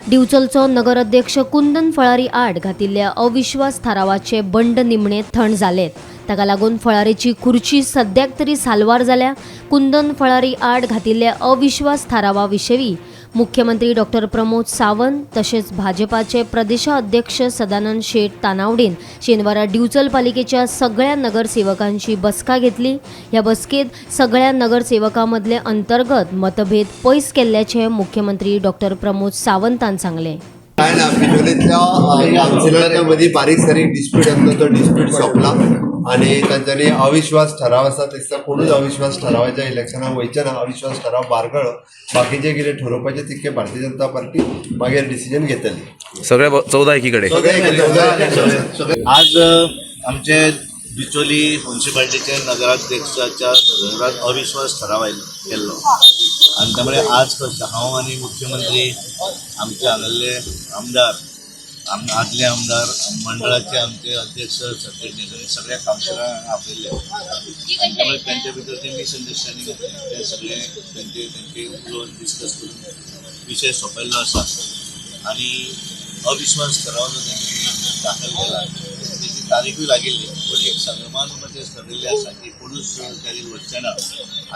दिवचलचो नगराध्यक्ष कुंदन फळारी आड घातिल्ल्या अविश्वास थारावाचे बंड निमणे थंड जालेत। ताका लागून फळारीची खुर्ची सद्याक तरी साल्वार जाल्या। कुंदन फळारी आड घातिल्ल्या अविश्वास थारावा विशयी मुख्यमंत्री डॉक्टर प्रमोद सावंत तसेच भाजपाचे प्रदेशाध्यक्ष सदानंद शेठ तानावडेन शेनवारा दिवचल पालिकेच्या सगळ्या नगरसेवकांची बसका घेतली। ह्या बसकेत सगळ्या नगरसेवकांमधले अंतर्गत मतभेद पयस केल्ल्याचे मुख्यमंत्री डॉक्टर प्रमोद सावंतान सांगले। काय ना बिजोलीतल्या काउन्सिलरांच्या मदीं बारीक सारीक डिस्प्यूट आसलो, तो डिस्प्यूट सोंपला आणि तांच्यांनी अविश्वास ठराव आसा दिसता कोणूच अविश्वास ठरावाच्या इलेक्शनाक वयचे ना। अविश्वास ठराव बारगळो, बाकीचे कितें ठरोवपाचें तितकें भारतीय जनता पार्टी मागीर डिसिजन घेतली। सगळ्या 14 एकीकडे आज आमचे बिचोली म्युन्सिपाल्टीचे नगराध्यक्षाच्या घरात अविश्वास ठराव केल्लो आणि त्यामुळे आज हांव आनी मुख्यमंत्री आमचे हांगासले आमदार आदले आमदार मंडळाचे आमचे अध्यक्ष सरचिटणीस सगळ्या काउन्सिलरांक आपयले आणि त्यामुळे त्यांच्या भितर ते मिसअंडरस्टँडींग ते सगळे त्यांचे उलोवन डिस्कस करून विषय सोंपयल्लो आसा आणि अविश्वास ठराव जो त्यांनी दाखल केला त्याची तारीखूय लागिल्ली, पण एक संगमान मध्ये ठरलेले आसा की कोणूच त्याची वचचे ना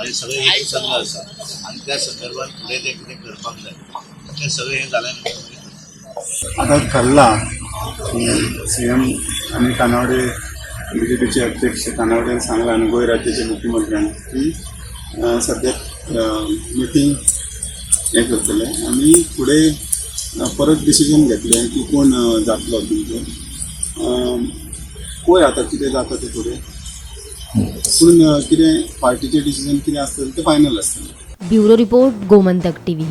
आणि सगळे एक संघ आसा आणि त्या संदर्भात फुडें ते कितें करपाक जाय ते सगळे हे जाल्या नंतर आता ठरला की सीएम आणि तानावडे बीजेपीचे अध्यक्ष तानावडेन सांगला आणि गोंय राज्याचे मुख्यमंत्र्यांनी की सध्या मिटींग हे करतले आणि पुढे परत डिसिजन घेतले की कोण जातलो तुमचो पळय आता कितें जाता ते फुडें, पूण कितें पार्टीचे डिसिजन कितें आसतलें ते फायनल आसतलें। Bureau report Gomantak TV.